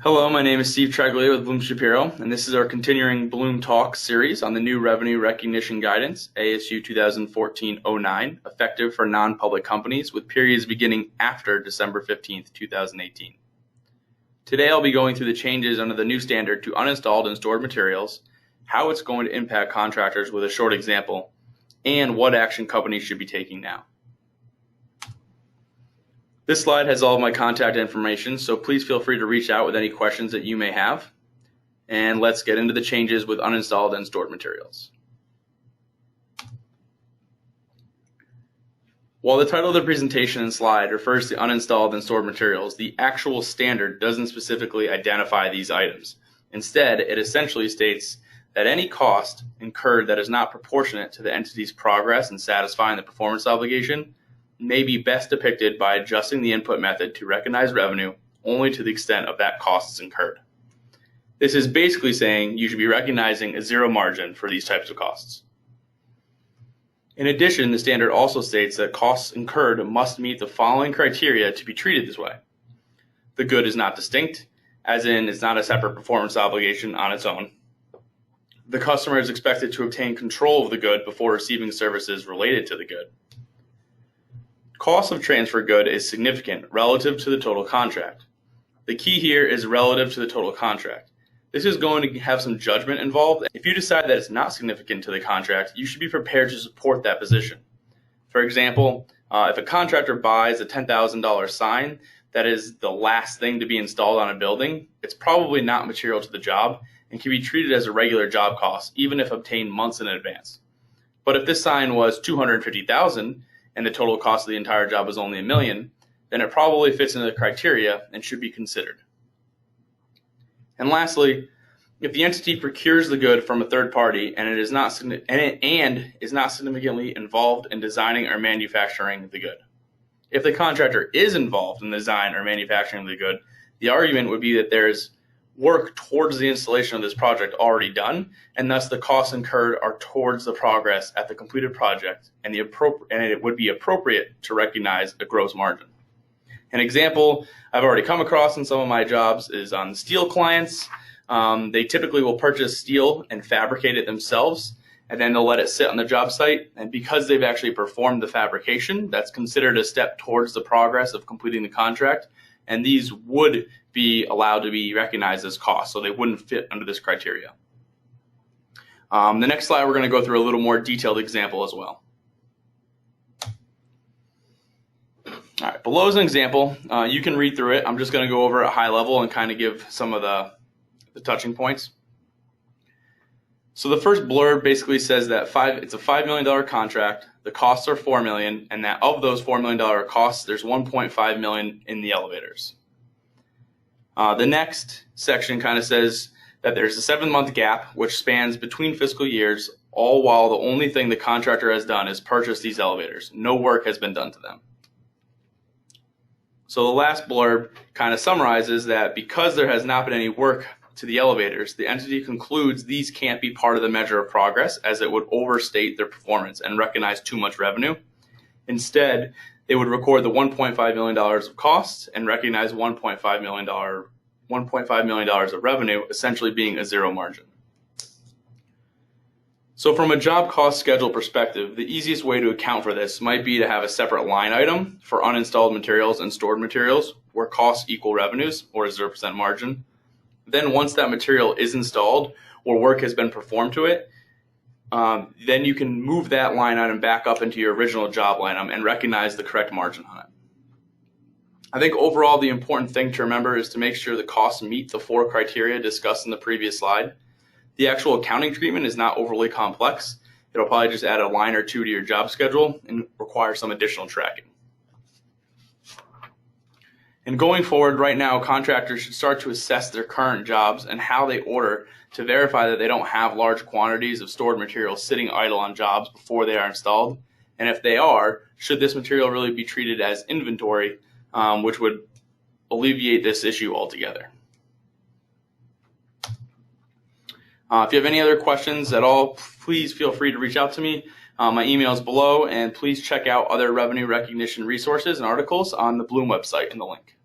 Hello, my name is Steve Treglia with Bloom Shapiro, and this is our continuing Bloom Talk series on the new Revenue Recognition Guidance, ASU 2014-09, effective for non-public companies with periods beginning after December 15th, 2018. Today I'll be going through the changes under the new standard to uninstalled and stored materials, how it's going to impact contractors with a short example, and what action companies should be taking now. This slide has all of my contact information, so please feel free to reach out with any questions that you may have. And let's get into the changes with uninstalled and stored materials. While the title of the presentation and slide refers to uninstalled and stored materials, the actual standard doesn't specifically identify these items. Instead, it essentially states that any cost incurred that is not proportionate to the entity's progress in satisfying the performance obligation may be best depicted by adjusting the input method to recognize revenue only to the extent of that costs incurred. This is basically saying you should be recognizing a zero margin for these types of costs. In addition, the standard also states that costs incurred must meet the following criteria to be treated this way. The good is not distinct, as in it's not a separate performance obligation on its own. The customer is expected to obtain control of the good before receiving services related to the good. Cost of transfer good is significant relative to the total contract. The key here is relative to the total contract. This is going to have some judgment involved. If you decide that it's not significant to the contract, you should be prepared to support that position. For example, if a contractor buys a $10,000 sign that is the last thing to be installed on a building, it's probably not material to the job and can be treated as a regular job cost, even if obtained months in advance. But if this sign was $250,000, and the total cost of the entire job is only $1 million, then it probably fits into the criteria and should be considered. And lastly, if the entity procures the good from a third party and is not significantly involved in designing or manufacturing the good. If the contractor is involved in the design or manufacturing of the good, the argument would be that there's work towards the installation of this project already done, and thus the costs incurred are towards the progress at the completed project, and it would be appropriate to recognize a gross margin. An example I've already come across in some of my jobs is on steel clients. They typically will purchase steel and fabricate it themselves, and then they'll let it sit on the job site, and because they've actually performed the fabrication, that's considered a step towards the progress of completing the contract, and these would be allowed to be recognized as costs, so they wouldn't fit under this criteria. The next slide, we're going to go through a little more detailed example as well. All right, below is an example. You can read through it. I'm just going to go over at high level and kind of give some of the touching points. So the first blurb basically says that it's a $5 million contract. The costs are $4 million, and that of those $4 million costs, there's $1.5 million in the elevators. The next section kind of says that there's a 7-month gap which spans between fiscal years, all while the only thing the contractor has done is purchase these elevators. No work has been done to them. So the last blurb kind of summarizes that because there has not been any work to the elevators, the entity concludes these can't be part of the measure of progress, as it would overstate their performance and recognize too much revenue. Instead, they would record the $1.5 million of costs and recognize $1.5 million of revenue, essentially being a zero margin. So from a job cost schedule perspective, the easiest way to account for this might be to have a separate line item for uninstalled materials and stored materials where costs equal revenues, or a 0% margin. Then once that material is installed or work has been performed to it, then you can move that line item back up into your original job line item and recognize the correct margin on it. I think overall the important thing to remember is to make sure the costs meet the 4 criteria discussed in the previous slide. The actual accounting treatment is not overly complex. It'll probably just add a line or two to your job schedule and require some additional tracking. And going forward, right now, contractors should start to assess their current jobs and how they order to verify that they don't have large quantities of stored material sitting idle on jobs before they are installed. And if they are, should this material really be treated as inventory, which would alleviate this issue altogether. If you have any other questions at all, please feel free to reach out to me. My email is below, and please check out other revenue recognition resources and articles on the Bloom website in the link.